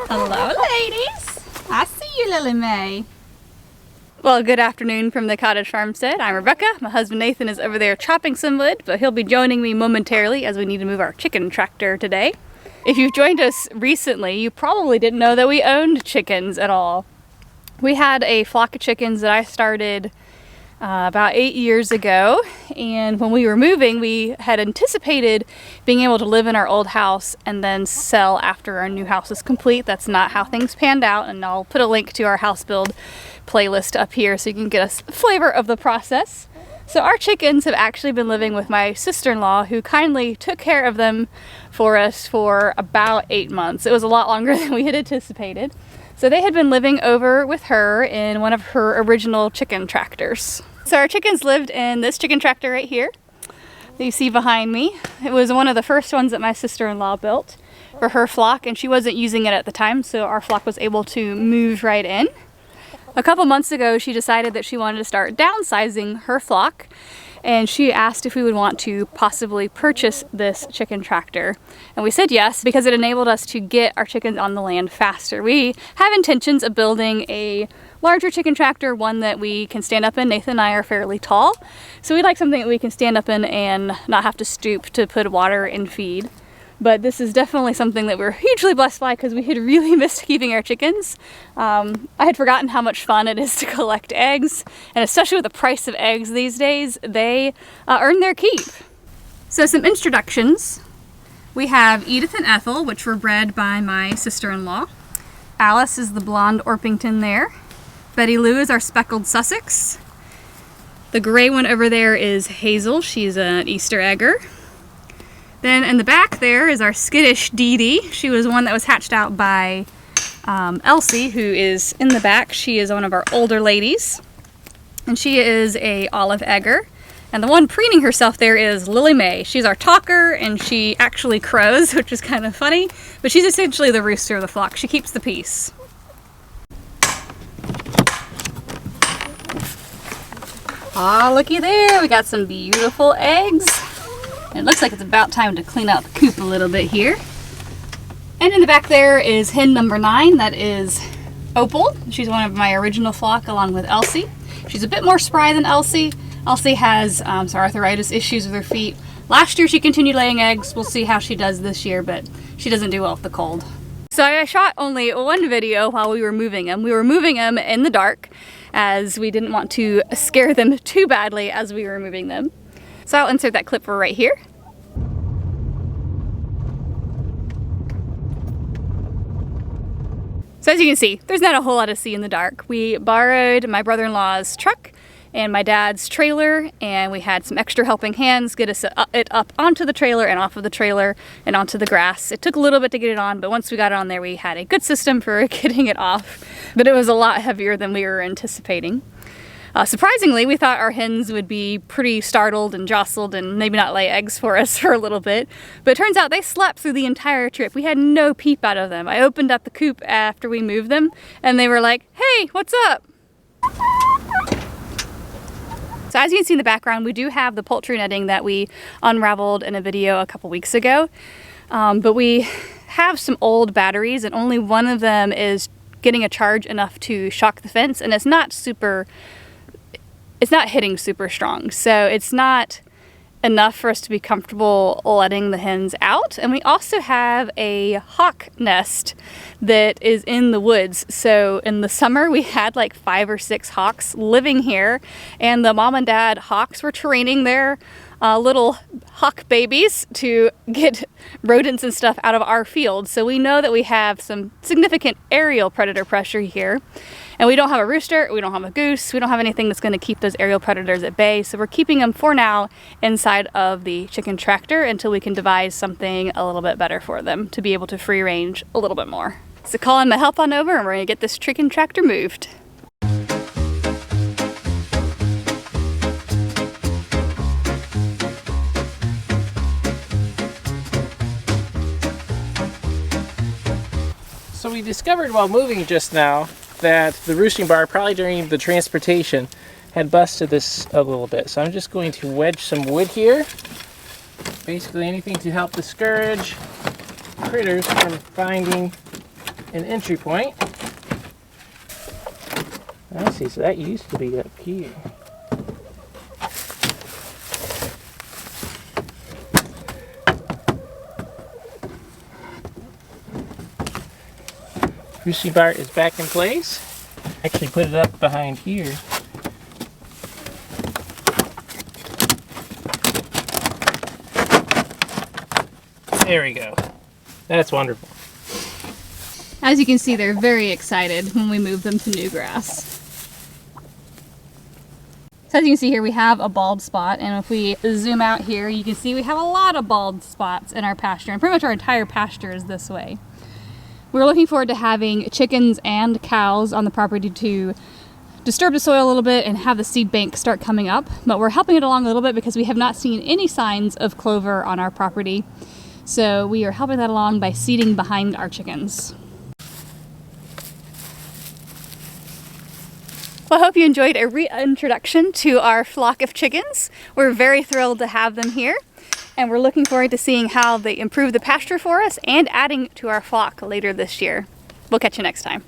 Hello, ladies. I see you, Lily Mae. Well, good afternoon from the cottage farmstead. I'm Rebecca. My husband Nathan is over there chopping some wood, but he'll be joining me momentarily as we need to move our chicken tractor today. If you've joined us recently, you probably didn't know that we owned chickens at all. We had a flock of chickens that I started about 8 years ago, and when we were moving, we had anticipated being able to live in our old house and then sell after our new house is complete. That's not how things panned out, and I'll put a link to our house build playlist up here so you can get a flavor of the process. So our chickens have actually been living with my sister-in-law, who kindly took care of them for us for about 8 months. It was a lot longer than we had anticipated. So they had been living over with her in one of her original chicken tractors. So our chickens lived in this chicken tractor right here that you see behind me. It was one of the first ones that my sister-in-law built for her flock, and she wasn't using it at the time, so our flock was able to move right in. A couple months ago, she decided that she wanted to start downsizing her flock, and she asked if we would want to possibly purchase this chicken tractor. And we said yes, because it enabled us to get our chickens on the land faster. We have intentions of building a larger chicken tractor, one that we can stand up in. Nathan and I are fairly tall, so we'd like something that we can stand up in and not have to stoop to put water and feed. But this is definitely something that we're hugely blessed by because we had really missed keeping our chickens. I had forgotten how much fun it is to collect eggs, and especially with the price of eggs these days, they earn their keep. So some introductions. We have Edith and Ethel, which were bred by my sister-in-law. Alice is the blonde Orpington there. Betty Lou is our speckled Sussex. The gray one over there is Hazel. She's an Easter egger. Then in the back there is our skittish Dee Dee. She was one that was hatched out by Elsie, who is in the back. She is one of our older ladies, and she is a olive egger. And the one preening herself there is Lily Mae. She's our talker, and she actually crows, which is kind of funny, but she's essentially the rooster of the flock. She keeps the peace. Ah, looky there, we got some beautiful eggs. It looks like it's about time to clean out the coop a little bit here. And in the back there is hen number 9. That is Opal. She's one of my original flock along with Elsie. She's a bit more spry than Elsie. Elsie has some arthritis issues with her feet. Last year she continued laying eggs. We'll see how she does this year, but she doesn't do well with the cold. So I shot only one video while we were moving them. We were moving them in the dark as we didn't want to scare them too badly as we were moving them. So I'll insert that clip for right here. So as you can see, there's not a whole lot to see in the dark. We borrowed my brother-in-law's truck and my dad's trailer, and we had some extra helping hands get us it up onto the trailer and off of the trailer and onto the grass. It took a little bit to get it on, but once we got it on there, we had a good system for getting it off. But it was a lot heavier than we were anticipating. Surprisingly, we thought our hens would be pretty startled and jostled and maybe not lay eggs for us for a little bit. But it turns out they slept through the entire trip. We had no peep out of them. I opened up the coop after we moved them, and they were like, "Hey, what's up?" So as you can see in the background, we do have the poultry netting that we unraveled in a video a couple weeks ago. But we have some old batteries, and only one of them is getting a charge enough to shock the fence, and it's not hitting super strong, so it's not enough for us to be comfortable letting the hens out. And we also have a hawk nest that is in the woods. So in the summer we had like 5 or 6 hawks living here, and the mom and dad hawks were training their little hawk babies to get rodents and stuff out of our field. So we know that we have some significant aerial predator pressure here. And we don't have a rooster, we don't have a goose, we don't have anything that's going to keep those aerial predators at bay. So we're keeping them for now inside of the chicken tractor until we can devise something a little bit better for them to be able to free range a little bit more. So call in my help on over and we're going to get this chicken tractor moved. So we discovered while moving just now that the roosting bar, probably during the transportation, had busted this a little bit. So I'm just going to wedge some wood here. Basically anything to help discourage critters from finding an entry point. I see, so that used to be up here. Roosting bar is back in place. Actually put it up behind here. There we go. That's wonderful. As you can see, they're very excited when we move them to new grass. So as you can see here, we have a bald spot, and if we zoom out here, you can see we have a lot of bald spots in our pasture, and pretty much our entire pasture is this way. We're looking forward to having chickens and cows on the property to disturb the soil a little bit and have the seed bank start coming up, but we're helping it along a little bit because we have not seen any signs of clover on our property. So we are helping that along by seeding behind our chickens. Well, I hope you enjoyed a reintroduction to our flock of chickens. We're very thrilled to have them here, and we're looking forward to seeing how they improve the pasture for us and adding to our flock later this year. We'll catch you next time.